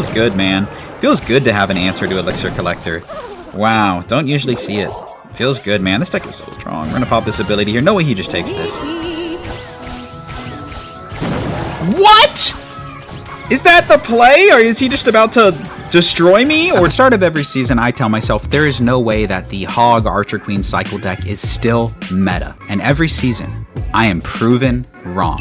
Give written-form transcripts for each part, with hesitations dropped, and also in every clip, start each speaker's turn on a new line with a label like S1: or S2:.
S1: feels good, man. Feels good to have an answer to Elixir Collector. Wow, don't usually see it. Feels good, man. This deck is so strong. We're gonna pop this ability here. No way he just takes this. What? Is that the play, or is he just about to destroy me? Or at the start of every season, I tell myself there is no way that the Hog Archer Queen Cycle deck is still meta. And every season, I am proven wrong.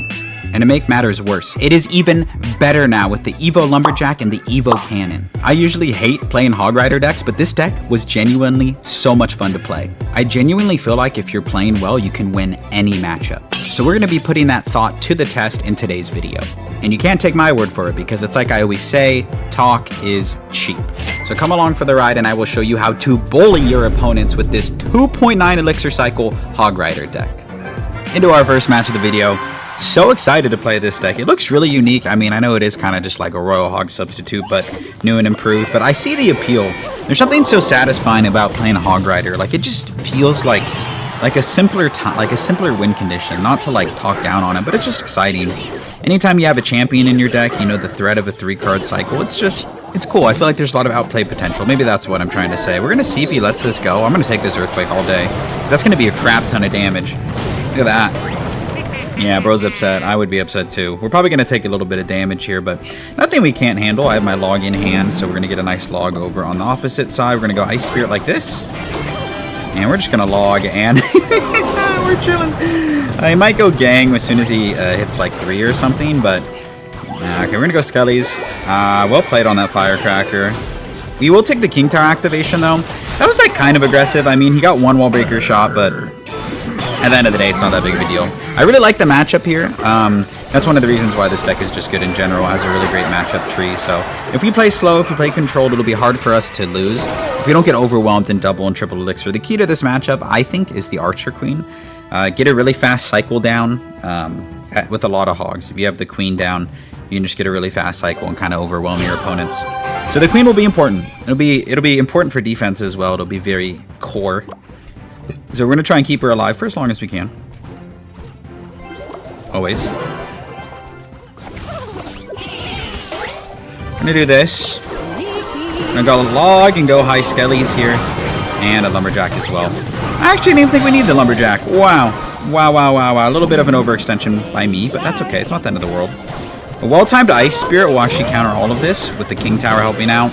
S1: And to make matters worse, it is even better now with the Evo Lumberjack and the Evo Cannon. I usually hate playing Hog Rider decks, but this deck was genuinely so much fun to play. I genuinely feel like if you're playing well, you can win any matchup. So we're going to be putting that thought to the test in today's video. And you can't take my word for it, because it's like I always say, talk is cheap. So come along for the ride and I will show you how to bully your opponents with this 2.9 Elixir Cycle Hog Rider deck. Into our first match of the video. So excited to play this deck. It looks really unique. I mean, I know it is kind of just like a Royal Hog substitute, but new and improved. But I see the appeal. There's something so satisfying about playing a Hog Rider. Like, it just feels like a simpler win condition. Not to like talk down on it, but it's just exciting. Anytime you have a champion in your deck, you know, the threat of a 3-card cycle, it's cool. I feel like there's a lot of outplay potential. Maybe that's what I'm trying to say. We're going to see if he lets this go. I'm going to take this Earthquake all day. That's going to be a crap ton of damage. Look at that. Yeah, bro's upset. I would be upset too. We're probably going to take a little bit of damage here, but nothing we can't handle. I have my log in hand, so we're going to get a nice log over on the opposite side. We're going to go Ice Spirit like this. And we're just going to log, and we're chilling. I might go Gang as soon as he hits like 3 or something, but okay, we're going to go Skellies. Well played on that Firecracker. We will take the King Tower activation, though. That was like kind of aggressive. I mean, he got one Wall Breaker shot, but at the end of the day, it's not that big of a deal. I really like the matchup here. That's one of the reasons why this deck is just good in general. It has a really great matchup tree. So if we play slow, if we play controlled, it'll be hard for us to lose. If we don't get overwhelmed in double and triple elixir, the key to this matchup, I think, is the Archer Queen. Get a really fast cycle down with a lot of hogs. If you have the Queen down, you can just get a really fast cycle and kind of overwhelm your opponents. So the Queen will be important. It'll be important for defense as well. It'll be very core. So we're going to try and keep her alive for as long as we can. Always. I'm going to do this. I'm going to go Log and go high Skellies here. And a Lumberjack as well. I actually didn't even think we need the Lumberjack. Wow. Wow, wow, wow, wow. A little bit of an overextension by me, but that's okay. It's not the end of the world. A well-timed Ice Spirit will actually counter all of this with the King Tower helping out.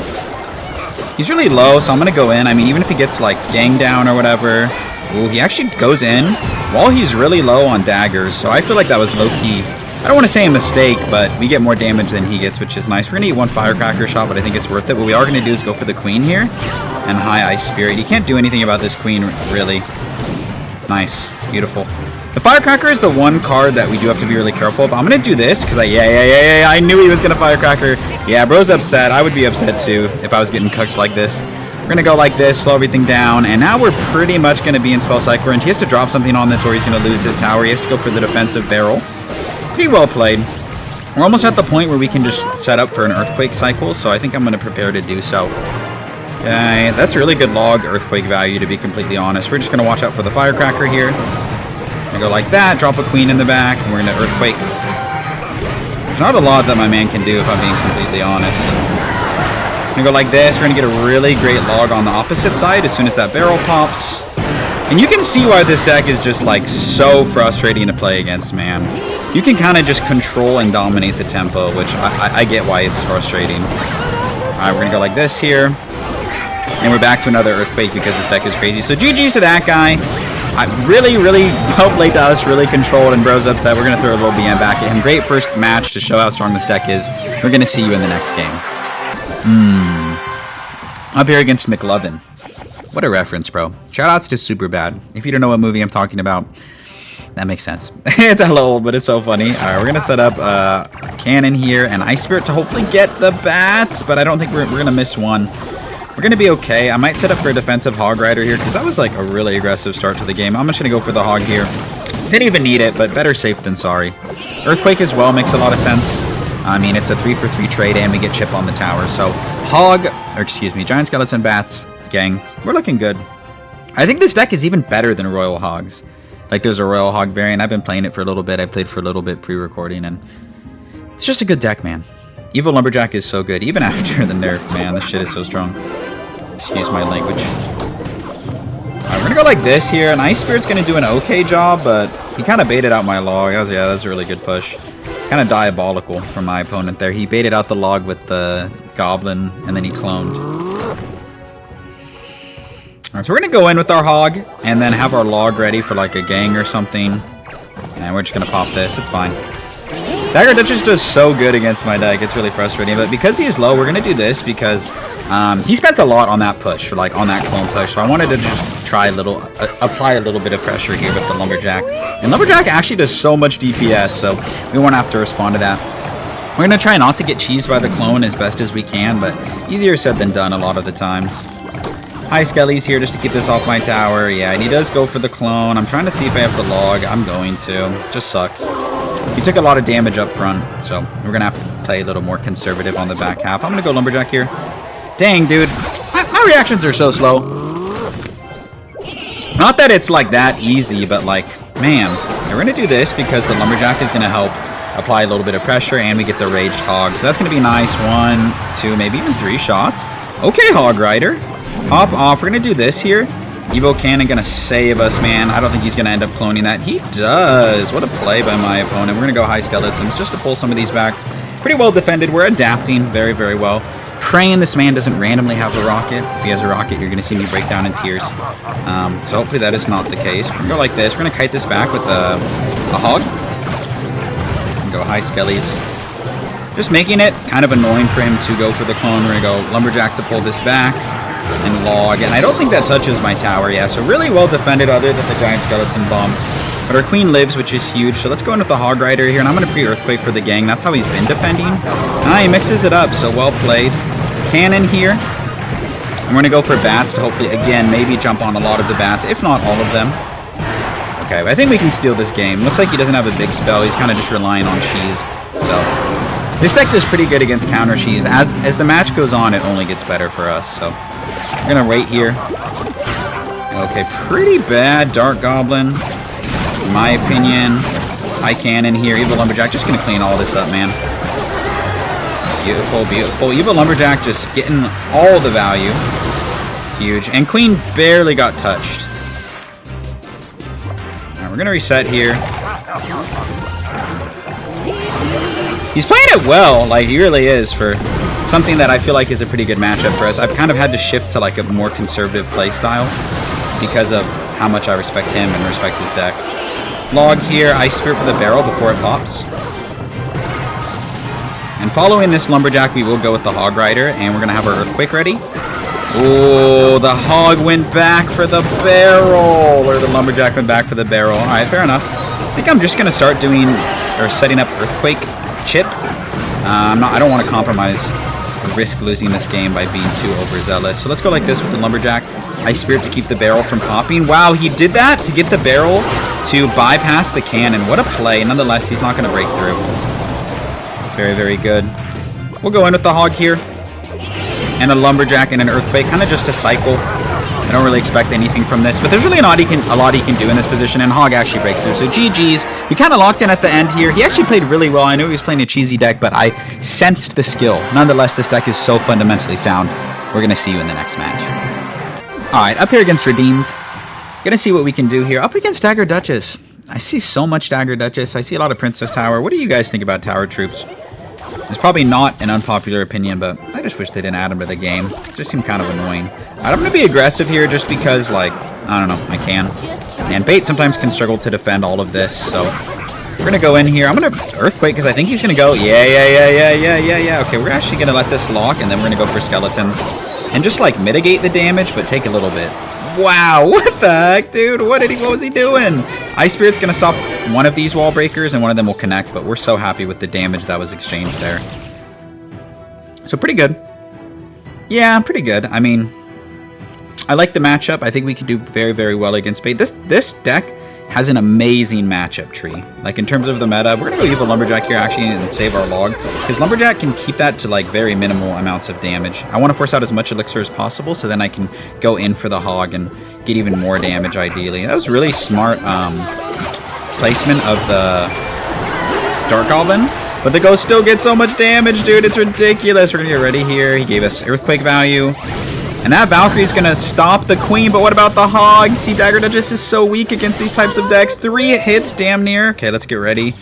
S1: He's really low, so I'm going to go in. I mean, even if he gets, like, Gang down or whatever. Ooh, he actually goes in while he's really low on daggers, so I feel like that was low-key. I don't want to say a mistake, but we get more damage than he gets, which is nice. We're going to get one Firecracker shot, but I think it's worth it. What we are going to do is go for the Queen here and high Ice Spirit. You can't do anything about this Queen, really. Nice. Beautiful. The Firecracker is the one card that we do have to be really careful of. I'm going to do this because I knew he was going to Firecracker. Yeah, bro's upset. I would be upset too if I was getting cooked like this. We're going to go like this, slow everything down, and now we're pretty much going to be in Spell Cycle Range. He has to drop something on this or he's going to lose his tower. He has to go for the defensive barrel. Pretty well played. We're almost at the point where we can just set up for an Earthquake cycle, so I think I'm going to prepare to do so. Okay, that's a really good log Earthquake value, to be completely honest. We're just going to watch out for the Firecracker here. We're going to go like that, drop a Queen in the back, and we're going to Earthquake. There's not a lot that my man can do, if I'm being completely honest. We're going to go like this. We're going to get a really great log on the opposite side as soon as that barrel pops. And you can see why this deck is just like so frustrating to play against, man. You can kind of just control and dominate the tempo, which I get why it's frustrating. Alright, we're going to go like this here. And we're back to another Earthquake because this deck is crazy. So GG's to that guy. Really well played to us, really controlled, and bro's upset. We're going to throw a little BM back at him. Great first match to show how strong this deck is. We're going to see you in the next game. Up here against McLovin. What a reference, bro. Shoutouts to Superbad. If you don't know what movie I'm talking about, that makes sense. It's a little old, but it's so funny. Alright, we're going to set up a Cannon here and Ice Spirit to hopefully get the bats, but I don't think we're going to miss one. We're going to be okay. I might set up for a defensive Hog Rider here because that was like a really aggressive start to the game. I'm just going to go for the Hog here. Didn't even need it, but better safe than sorry. Earthquake as well makes a lot of sense. I mean, it's a 3-for-3 trade and we get chip on the tower. So Giant Skeleton Bats, Gang, we're looking good. I think this deck is even better than Royal Hogs. Like, there's a Royal Hog variant. I've been playing it for a little bit. I played for a little bit pre-recording, and it's just a good deck, man. Evil Lumberjack is so good, even after the nerf, man. This shit is so strong. Excuse my language. Alright, we're gonna go like this here, and Ice Spirit's gonna do an okay job, but he kind of baited out my log. Yeah, that's a really good push. Kind of diabolical from my opponent there. He baited out the log with the goblin, and then he cloned. Alright, so we're gonna go in with our hog, and then have our log ready for like a gang or something. And we're just gonna pop this, it's fine. Dagger Duchess does so good against my deck, it's really frustrating. But because he is low, we're gonna do this because he spent a lot on that push, or like on that clone push. So I wanted to just try apply a little bit of pressure here with the Lumberjack. And Lumberjack actually does so much DPS, so we won't have to respond to that. We're gonna try not to get cheesed by the clone as best as we can, but easier said than done a lot of the times. Hi, Skelly's here just to keep this off my tower. Yeah, and he does go for the clone. I'm trying to see if I have the log. I'm going to. Just sucks. He took a lot of damage up front, so we're going to have to play a little more conservative on the back half. I'm going to go Lumberjack here. Dang, dude. My reactions are so slow. Not that it's like that easy, but like, man. We're going to do this because the Lumberjack is going to help apply a little bit of pressure, and we get the Raged Hog. So that's going to be nice. 1, 2, maybe even 3 shots. Okay, Hog Rider. Hop off. We're going to do this here. Evo Cannon going to save us, man. I don't think he's going to end up cloning that. He does. What a play by my opponent. We're going to go high skeletons just to pull some of these back. Pretty well defended. We're adapting very, very well. Praying this man doesn't randomly have a rocket. If he has a rocket, you're going to see me break down in tears. So hopefully that is not the case. We're going to go like this. We're going to kite this back with a hog. Go high skellies. Just making it kind of annoying for him to go for the clone. We're going to go Lumberjack to pull this back. And log, and I don't think that touches my tower, yeah, so really well defended other than the giant skeleton bombs. But our queen lives, which is huge, so let's go in with the Hog Rider here, and I'm going to pre-Earthquake for the gang. That's how he's been defending. He mixes it up, so well played. Cannon here. I'm going to go for bats to hopefully, again, maybe jump on a lot of the bats, if not all of them. Okay, I think we can steal this game. Looks like he doesn't have a big spell, he's kind of just relying on cheese, so... This deck is pretty good against counter cheese. As the match goes on, it only gets better for us, so... We're gonna wait here. Okay, pretty bad Dark Goblin, in my opinion. High Cannon here. Evil Lumberjack just gonna clean all this up, man. Beautiful, beautiful. Evil Lumberjack just getting all the value. Huge. And Queen barely got touched. Alright, we're gonna reset here. He's playing it well, like he really is, for something that I feel like is a pretty good matchup for us. I've kind of had to shift to like a more conservative play style because of how much I respect him and respect his deck. Log here, Ice Spirit for the barrel before it pops. And following this Lumberjack, we will go with the Hog Rider, and we're going to have our Earthquake ready. Oh, the Hog went back for the barrel, or the Lumberjack went back for the barrel. All right, fair enough. I think I'm just going to start doing, or setting up Earthquake chip. I don't want to compromise, risk losing this game by being too overzealous. So let's go like this with the Lumberjack. Ice Spirit to keep the barrel from popping. Wow, he did that to get the barrel to bypass the cannon. What a play. Nonetheless, he's not going to break through. Very, very good. We'll go in with the Hog here. And a Lumberjack and an Earthquake, kind of just to cycle. I don't really expect anything from this, but there's really a lot he can do in this position, and Hog actually breaks through. So GG's. We kind of locked in at the end here. He actually played really well. I knew he was playing a cheesy deck, but I sensed the skill. Nonetheless, this deck is so fundamentally sound. We're going to see you in the next match. All right, up here against Redeemed. Going to see what we can do here. Up against Dagger Duchess. I see so much Dagger Duchess. I see a lot of Princess Tower. What do you guys think about Tower Troops? It's probably not an unpopular opinion, but I just wish they didn't add them to the game. It just seemed kind of annoying. I'm going to be aggressive here just because, like, I don't know, I can. And Bait sometimes can struggle to defend all of this, so we're going to go in here. I'm going to Earthquake because I think he's going to go, yeah. Okay, we're actually going to let this lock, and then we're going to go for Skeletons. And just, like, mitigate the damage, but take a little bit. Wow, what the heck, dude? What was he doing? Ice Spirit's going to stop one of these wall breakers, and one of them will connect, but we're so happy with the damage that was exchanged there. So pretty good. Yeah, pretty good. I mean, I like the matchup. I think we can do very, very well against Bait. This deck has an amazing matchup tree. Like, in terms of the meta, we're going to go Evil Lumberjack here, actually, and save our log. Because Lumberjack can keep that to, like, very minimal amounts of damage. I want to force out as much elixir as possible, so then I can go in for the Hog and get even more damage, ideally. That was really smart placement of the Dark Goblin. But the ghost still gets so much damage, dude. It's ridiculous. We're gonna get ready here. He gave us earthquake value. And that Valkyrie's gonna stop the queen, but what about the hog? See, Dagger Duchess is so weak against these types of decks. 3 hits, damn near. Okay, let's get ready.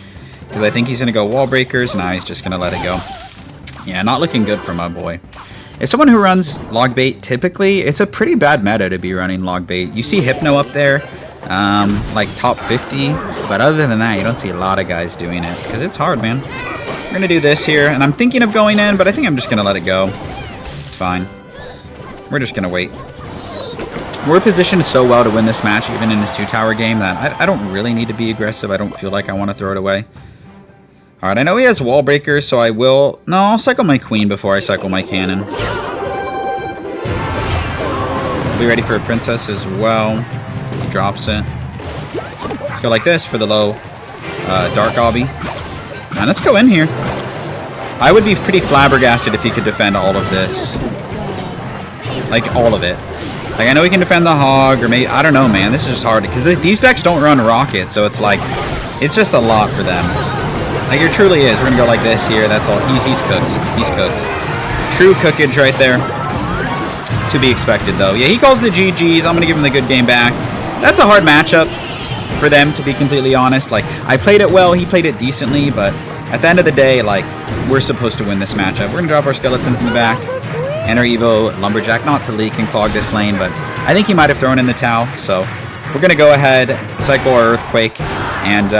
S1: Because I think he's gonna go wall breakers. Now he's just gonna let it go. Yeah, not looking good for my boy. As someone who runs log bait, typically, it's a pretty bad meta to be running log bait. You see Hypno up there, like top 50. But other than that, you don't see a lot of guys doing it. Because it's hard, man. We're gonna do this here. And I'm thinking of going in, but I think I'm just gonna let it go. It's fine. We're just gonna wait. We're positioned so well to win this match, even in this 2-tower game, that I don't really need to be aggressive. I don't feel like I want to throw it away. Alright, I know he has wall breakers, so I will... No, I'll cycle my queen before I cycle my cannon. Be ready for a princess as well. He drops it. Let's go like this for the low dark obby. And let's go in here. I would be pretty flabbergasted if he could defend all of this. Like, all of it. Like, I know he can defend the hog, or maybe... I don't know, man. This is just hard. Because these decks don't run rocket, so it's like... It's just a lot for them. Like, it truly is. We're going to go like this here. That's all. He's cooked. He's cooked. True cookage right there. To be expected, though. Yeah, he calls the GGs. I'm going to give him the good game back. That's a hard matchup for them, to be completely honest. Like, I played it well. He played it decently, but at the end of the day, like, we're supposed to win this matchup. We're going to drop our skeletons in the back. And our Evo Lumberjack, not to leak and clog this lane, but I think he might have thrown in the towel. So we're going to go ahead, cycle our Earthquake, and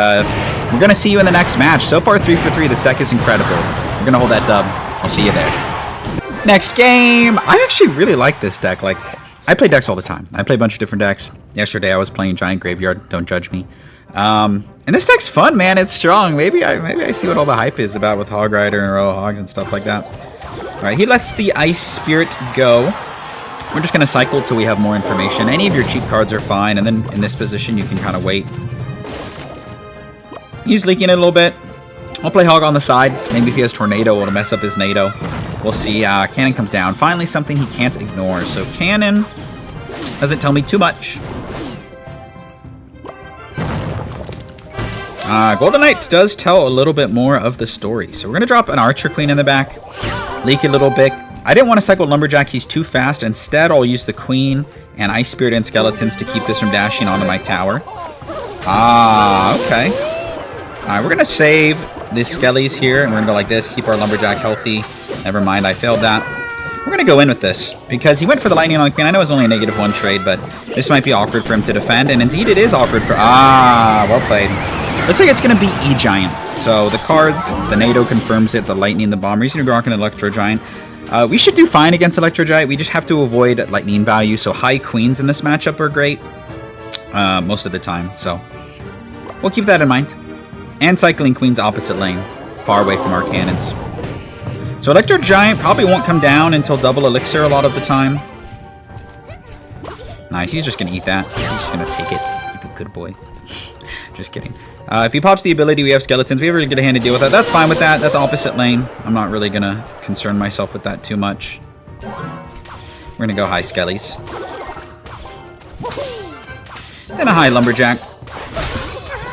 S1: we're going to see you in the next match. So far, 3 for 3. This deck is incredible. We're going to hold that dub. I'll see you there. Next game. I actually really like this deck. Like, I play decks all the time. I play a bunch of different decks. Yesterday, I was playing Giant Graveyard. Don't judge me. And this deck's fun, man. It's strong. Maybe I see what all the hype is about with Hog Rider and Royal Hogs and stuff like that. Alright, he lets the Ice Spirit go. We're just going to cycle till we have more information. Any of your cheap cards are fine, and then in this position you can kind of wait. He's leaking it a little bit. I'll play Hog on the side. Maybe if he has Tornado, it'll mess up his NATO. We'll see. Cannon comes down. Finally, something he can't ignore. So Cannon doesn't tell me too much. Golden Knight does tell a little bit more of the story. So we're going to drop an Archer Queen in the back. Leak a little bit. I didn't want to cycle Lumberjack. He's too fast. Instead, I'll use the Queen and Ice Spirit and Skeletons to keep this from dashing onto my tower. Okay. Alright, we're going to save the Skellies here, and we're going to go like this. Keep our Lumberjack healthy. Never mind, I failed that. We're going to go in with this, because he went for the Lightning on the Queen. I know it's only a -1 trade, but this might be awkward for him to defend, and indeed it is awkward for... well played. Looks like it's going to be E-Giant. So the cards, the NATO confirms it, the Lightning, the Bomber. He's going to be rocking an Electro Giant. We should do fine against Electro Giant. We just have to avoid Lightning value. So high Queens in this matchup are great most of the time. So we'll keep that in mind. And cycling Queens opposite lane, far away from our cannons. So Electro Giant probably won't come down until double Elixir a lot of the time. Nice, he's just going to eat that. He's just going to take it. He's a good boy. Just kidding. If he pops the ability, we have Skeletons. We have a really good hand to deal with that. That's fine with that. That's opposite lane. I'm not really going to concern myself with that too much. We're going to go high Skellies. And a high Lumberjack.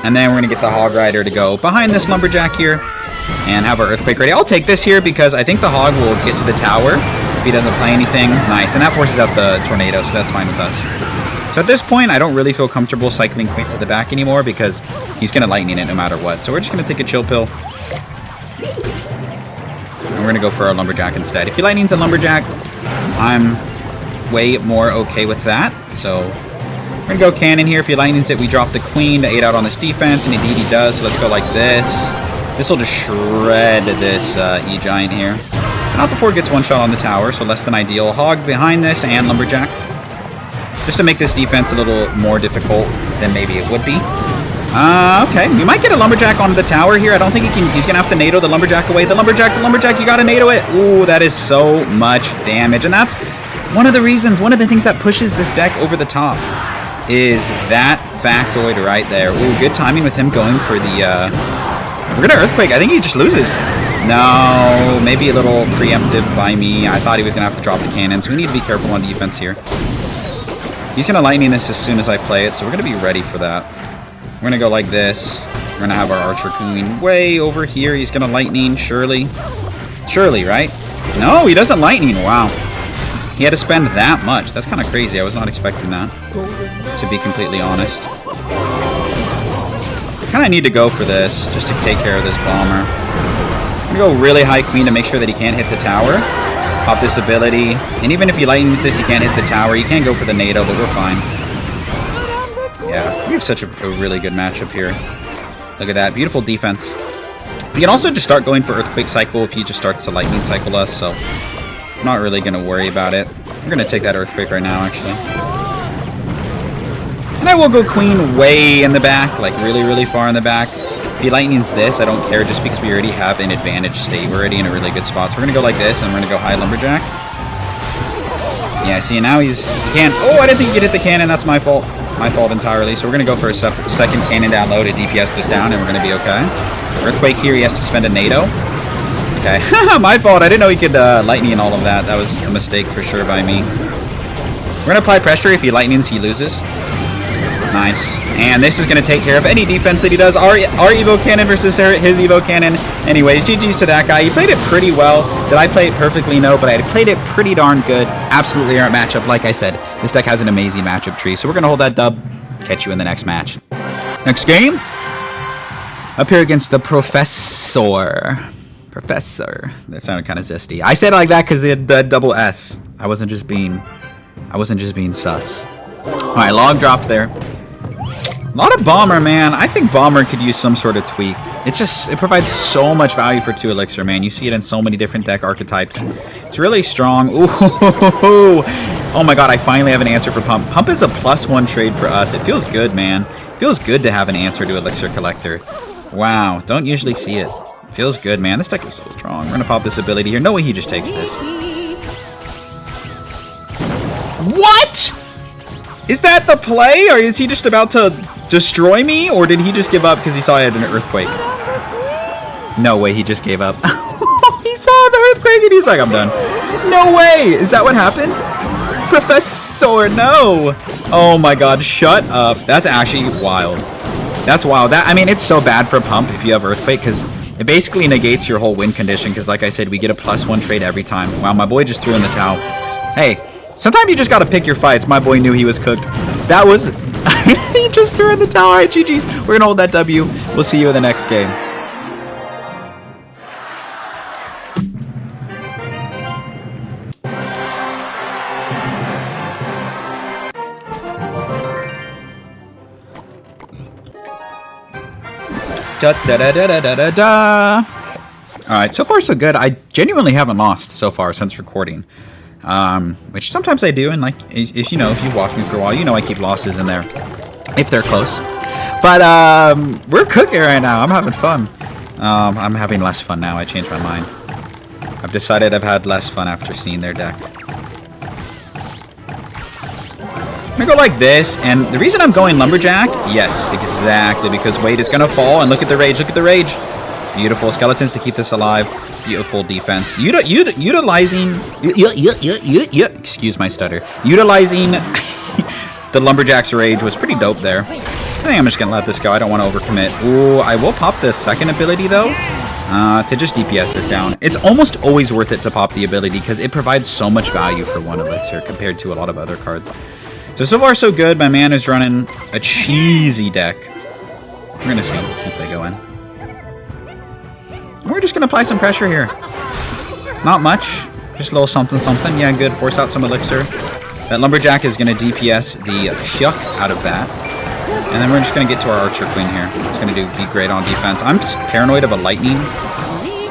S1: And then we're going to get the Hog Rider to go behind this Lumberjack here. And have our Earthquake ready. I'll take this here because I think the Hog will get to the tower if he doesn't play anything. Nice. And that forces out the Tornado, so that's fine with us. So at this point, I don't really feel comfortable cycling Queen to the back anymore because he's going to Lightning it no matter what. So we're just going to take a chill pill. And we're going to go for our Lumberjack instead. If he Lightnings a Lumberjack, I'm way more okay with that. So we're going to go Cannon here. If he Lightnings it, we drop the Queen to 8 out on this defense, and indeed he does. So let's go like this. This will just shred this E-Giant here. Not before it gets one shot on the tower, so less than ideal. Hog behind this and Lumberjack. Just to make this defense a little more difficult than maybe it would be. Okay. We might get a Lumberjack onto the tower here. I don't think he's going to have to NATO the Lumberjack away. The Lumberjack, you got to NATO it. Ooh, that is so much damage. And that's one of the reasons, one of the things that pushes this deck over the top is that factoid right there. Ooh, good timing with him going for the... We're going to Earthquake. I think he just loses. No, maybe a little preemptive by me. I thought he was going to have to drop the cannon, so we need to be careful on defense here. He's going to Lightning this as soon as I play it, so we're going to be ready for that. We're going to go like this. We're gonna have our Archer Queen way over here. He's gonna lightning, surely. Surely, right? No, he doesn't lightning. Wow. He had to spend that much. That's kind of crazy. I was not expecting that, to be completely honest. Kind of need to go for this, just to take care of this bomber. I'm gonna go really high queen to make sure that he can't hit the tower. Pop this ability. And even if he lightens this, he can't hit the tower. You can't go for the NATO, but we're fine. Yeah, we have such a really good matchup here. Look at that. Beautiful defense. We can also just start going for Earthquake Cycle if he just starts to Lightning Cycle us, so I'm not really going to worry about it. We're going to take that Earthquake right now, actually. And I will go Queen way in the back, like really, really far in the back. If he Lightnings this, I don't care, just because we already have an advantage state. We're already in a really good spot. So we're going to go like this, and we're going to go high Lumberjack. Yeah, see, now he can't... Oh, I didn't think he could hit the cannon. That's my fault. My fault entirely. So we're going to go for a second cannon down low to DPS this down, and we're going to be okay. Earthquake here, he has to spend a NATO. Okay. My fault. I didn't know he could lightning and all of that. That was a mistake for sure by me. We're going to apply pressure. If he lightnings, he loses. Nice. And this is going to take care of any defense that he does. Our Evo Cannon versus his Evo Cannon. Anyways, GG's to that guy. He played it pretty well. Did I play it perfectly? No, but I played it pretty darn good. Absolutely our matchup. Like I said, this deck has an amazing matchup tree. So we're going to hold that dub. Catch you in the next match. Next game. Up here against the Professor. Professor. That sounded kind of zesty. I said it like that because the double S. I wasn't just being sus. All right, log drop there. A lot of Bomber, man. I think Bomber could use some sort of tweak. It provides so much value for 2 Elixir, man. You see it in so many different deck archetypes. It's really strong. Ooh, oh my god, I finally have an answer for Pump. Pump is a +1 trade for us. It feels good, man. It feels good to have an answer to Elixir Collector. Wow, don't usually see it. Feels good, man. This deck is so strong. We're gonna pop this ability here. No way he just takes this. What? Is that the play, or is he just about to destroy me, or did he just give up because he saw I had an Earthquake? No way, he just gave up. He saw the Earthquake and he's like, I'm done. No way! Is that what happened? Professor, no! Oh my god, shut up. That's actually wild. That's wild. I mean, it's so bad for Pump if you have Earthquake, because it basically negates your whole win condition, because like I said, we get a +1 trade every time. Wow, my boy just threw in the towel. Hey, sometimes you just gotta pick your fights. My boy knew he was cooked. That was... he just threw in the towel. Alright, GG's. We're gonna hold that W. We'll see you in the next game. Alright, so far so good. I genuinely haven't lost so far since recording. Which sometimes I do, and like, if you know, if you've watched me for a while, you know I keep losses in there, if they're close. But, we're cooking right now. I'm having fun. I'm having less fun now. I changed my mind. I've decided I've had less fun after seeing their deck. I'm gonna go like this, and the reason I'm going Lumberjack, yes, exactly, because Wade is gonna fall, and look at the rage, look at the rage. Beautiful skeletons to keep this alive. Beautiful defense. Utilizing... excuse my stutter. Utilizing the Lumberjack's rage was pretty dope there. I think I'm just going to let this go. I don't want to overcommit. Ooh, I will pop the second ability, though, to just DPS this down. It's almost always worth it to pop the ability, because it provides so much value for 1 Elixir compared to a lot of other cards. So far, so good. My man is running a cheesy deck. We're going to see if they go in. We're just going to apply some pressure here. Not much. Just a little something, something. Yeah, good. Force out some Elixir. That Lumberjack is going to DPS the yuck out of that. And then we're just going to get to our Archer Queen here. It's going to be great on defense. I'm paranoid of a Lightning.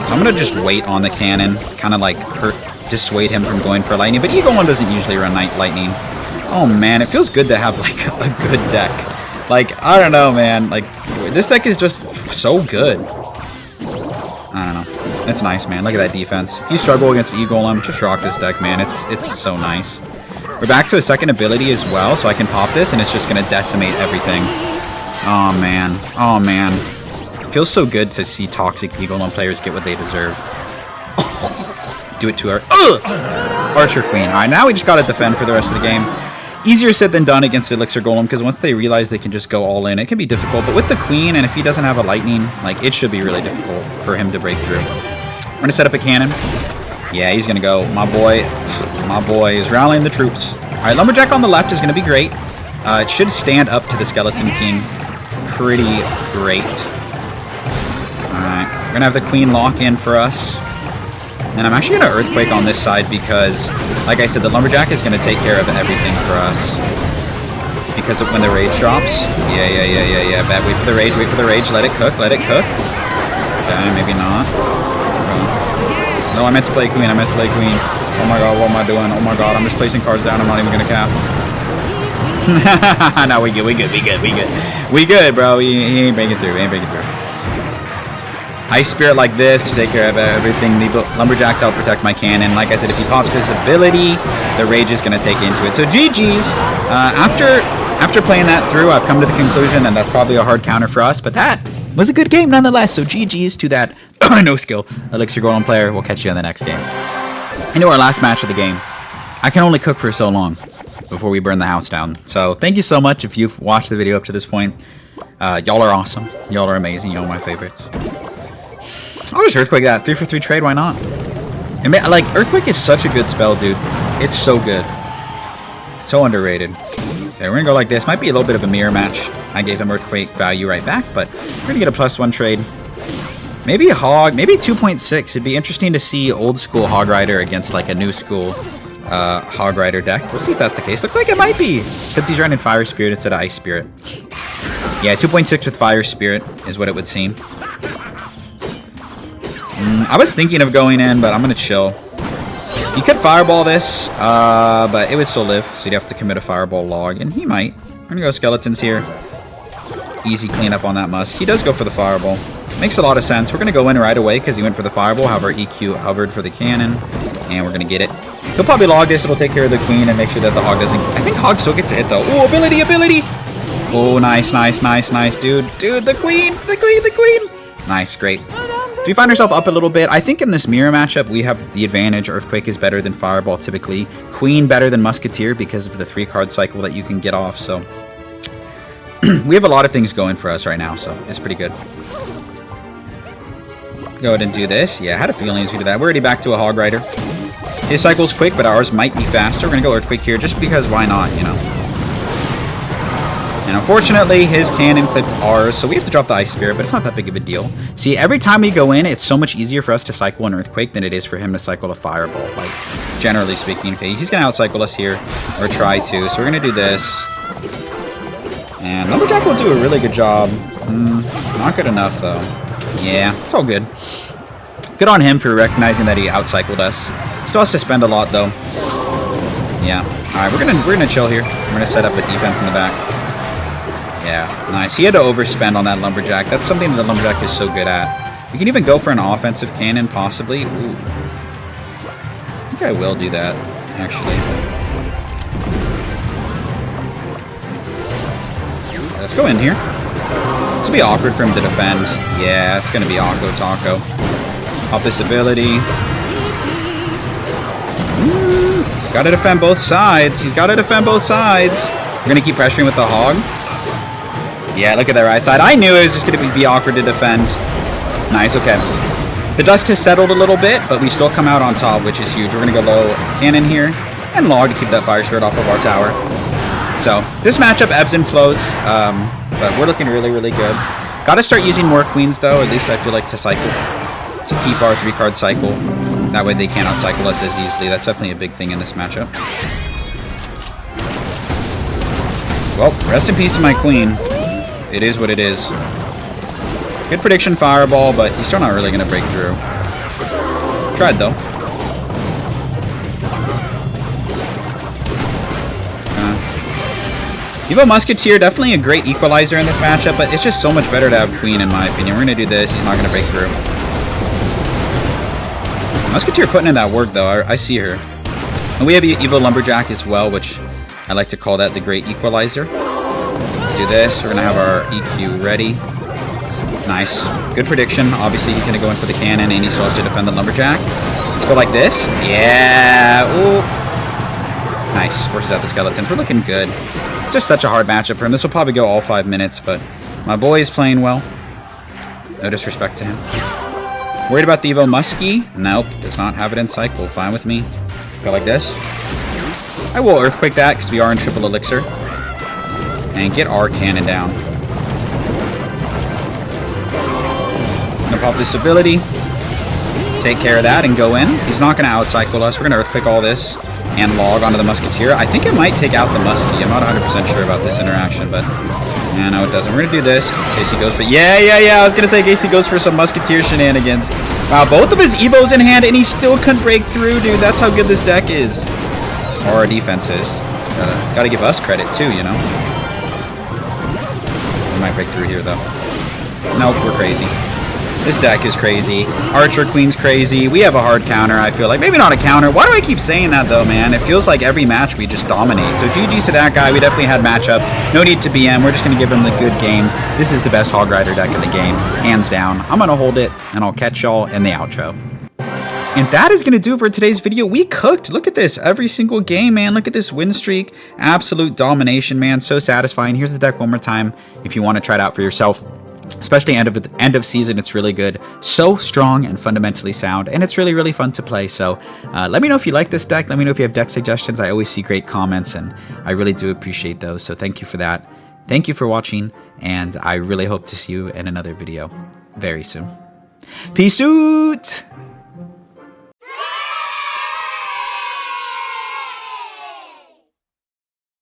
S1: So I'm going to just wait on the cannon. Kind of like dissuade him from going for Lightning. But Eagle 1 doesn't usually run Lightning. Oh, man. It feels good to have, like, a good deck. Like, I don't know, man. Like, this deck is just so good. I don't know. It's nice, man. Look at that defense. If you struggle against E-Golem, just rock this deck, man. It's so nice. We're back to a second ability as well, so I can pop this, and it's just going to decimate everything. Oh, man. Oh, man. It feels so good to see toxic E-Golem players get what they deserve. Do it to her. Ugh! Archer Queen. All right, now we just got to defend for the rest of the game. Easier said than done against Elixir Golem, because once they realize they can just go all in, it can be difficult. But with the Queen, and if he doesn't have a lightning, like, it should be really difficult for him to break through. We're going to set up a cannon. Yeah, he's going to go. My boy is rallying the troops. All right, Lumberjack on the left is going to be great. It should stand up to the Skeleton King pretty great. All right, we're going to have the Queen lock in for us. And I'm actually going to Earthquake on this side because, like I said, the Lumberjack is going to take care of everything for us. Because of when the rage drops. Yeah. Bad. Wait for the rage, let it cook. Okay, maybe not. No, I meant to play Queen, Oh my god, what am I doing? Oh my god, I'm just placing cards down, I'm not even going to cap. No, we good, bro. He ain't breaking through, Ice Spirit like this to take care of everything. The Lumberjack to help protect my cannon. Like I said, if he pops this ability, the rage is going to take into it. So GG's. After playing that through, I've come to the conclusion that that's probably a hard counter for us. But that was a good game nonetheless. So GG's to that no skill Elixir Golem player. We'll catch you in the next game. Into our last match of the game. I can only cook for so long before we burn the house down. So thank you so much if you've watched the video up to this point. Y'all are awesome. Y'all are amazing. Y'all are my favorites. I'll just Earthquake that. 3 for 3 trade, why not? And like, Earthquake is such a good spell, dude. It's so good. So underrated. Okay, we're gonna go like this. Might be a little bit of a mirror match. I gave him Earthquake value right back, but we're gonna get a +1 trade. Maybe a Hog, maybe 2.6. It'd be interesting to see old school Hog Rider against like a new school Hog Rider deck. We'll see if that's the case. Looks like it might be. Except he's running Fire Spirit instead of Ice Spirit. Yeah, 2.6 with Fire Spirit is what it would seem. I was thinking of going in, but I'm going to chill. He could Fireball this, but it would still live, so you'd have to commit a Fireball log, and he might. We're going to go Skeletons here. Easy cleanup on that Musk. He does go for the Fireball. Makes a lot of sense. We're going to go in right away because he went for the Fireball. However, EQ hovered for the cannon, and we're going to get it. He'll probably log this. It'll take care of the Queen and make sure that the Hog doesn't... I think Hog still gets a hit, though. Oh, ability! Oh, nice, dude. Dude, the Queen! Nice, great. So we find ourselves up a little bit. I think in this mirror matchup, we have the advantage. Earthquake is better than Fireball, typically. Queen better than Musketeer because of the 3-card cycle that you can get off, so... we have a lot of things going for us right now, so it's pretty good. Go ahead and do this. Yeah, I had a feeling he was going to do that. We're already back to a Hog Rider. His cycle's quick, but ours might be faster. We're going to go Earthquake here just because why not, you know. And unfortunately, his cannon clipped ours, so we have to drop the Ice Spirit, but it's not that big of a deal. See, every time we go in, it's so much easier for us to cycle an Earthquake than it is for him to cycle a Fireball, like, generally speaking. Okay, he's going to outcycle us here, or try to, so we're going to do this. And Lumberjack will do a really good job. Not good enough, though. Yeah, it's all good. Good on him for recognizing that he outcycled us. Still has to spend a lot, though. Yeah. Alright, we're gonna chill here. We're gonna set up a defense in the back. Yeah, nice. He had to overspend on that Lumberjack. That's something that the Lumberjack is so good at. We can even go for an offensive cannon, possibly. Ooh. I think I will do that, actually. Yeah, let's go in here. This will be awkward for him to defend. Yeah, it's going to be Akko Taco. Pop this ability. Ooh, he's got to defend both sides. We're going to keep pressuring with the Hog. Yeah, look at that right side. I knew it was just going to be awkward to defend. Nice, okay. The dust has settled a little bit, but we still come out on top, which is huge. We're going to go low cannon here and log to keep that Fire Spirit off of our tower. So, this matchup ebbs and flows. But we're looking really, really good. Gotta start using more Queens, though, at least I feel like, to cycle. To keep our 3-card cycle. That way they can't outcycle us as easily. That's definitely a big thing in this matchup. Well, rest in peace to my Queen. It is what it is. Good prediction Fireball, but he's still not really going to break through. Tried, though. Evo Musketeer, definitely a great equalizer in this matchup, but it's just so much better to have Queen, in my opinion. We're going to do this. He's not going to break through. Musketeer putting in that work, though. I see her. And we have Evo Lumberjack as well, which I like to call that the great equalizer. Let's do this. We're going to have our EQ ready. Nice. Good prediction. Obviously, he's going to go in for the cannon, and he still has to defend the Lumberjack. Let's go like this. Yeah. Ooh. Nice. Forces out the skeletons. We're looking good. Just such a hard matchup for him. This will probably go all 5 minutes, but my boy is playing well. No disrespect to him. Worried about the Evo Muskie? Nope. Does not have it in cycle. Fine with me. Go like this. I will Earthquake that because we are in triple elixir. And get our cannon down. Gonna pop this ability. Take care of that and go in. He's not going to outcycle us. We're going to Earthquake all this and log onto the Musketeer. I think it might take out the Muskie. I'm not 100% sure about this interaction, but yeah, no, it doesn't. We're going to do this in case he goes for... Yeah. I was going to say in case he goes for some Musketeer shenanigans. Wow, both of his Evos in hand, and he still couldn't break through, dude. That's how good this deck is. Or our defense is. Gotta give us credit, too, you know? We might break through here, though. Nope, we're crazy. This deck is crazy. Archer Queen's crazy. We have a hard counter, I feel like. Maybe not a counter. Why do I keep saying that, though, man? It feels like every match we just dominate. So GG's to that guy. We definitely had matchup. No need to BM. We're just going to give him the good game. This is the best Hog Rider deck in the game. Hands down. I'm going to hold it, and I'll catch y'all in the outro. And that is going to do it for today's video. We cooked. Look at this. Every single game, man. Look at this win streak. Absolute domination, man. So satisfying. Here's the deck one more time if you want to try it out for yourself. Especially end of season, it's really good. So strong and fundamentally sound, and it's really, really fun to play. So let me know if you like this deck. Let me know if you have deck suggestions. I always see great comments, and I really do appreciate those. So thank you for that. Thank you for watching, and I really hope to see you in another video very soon. Peace out!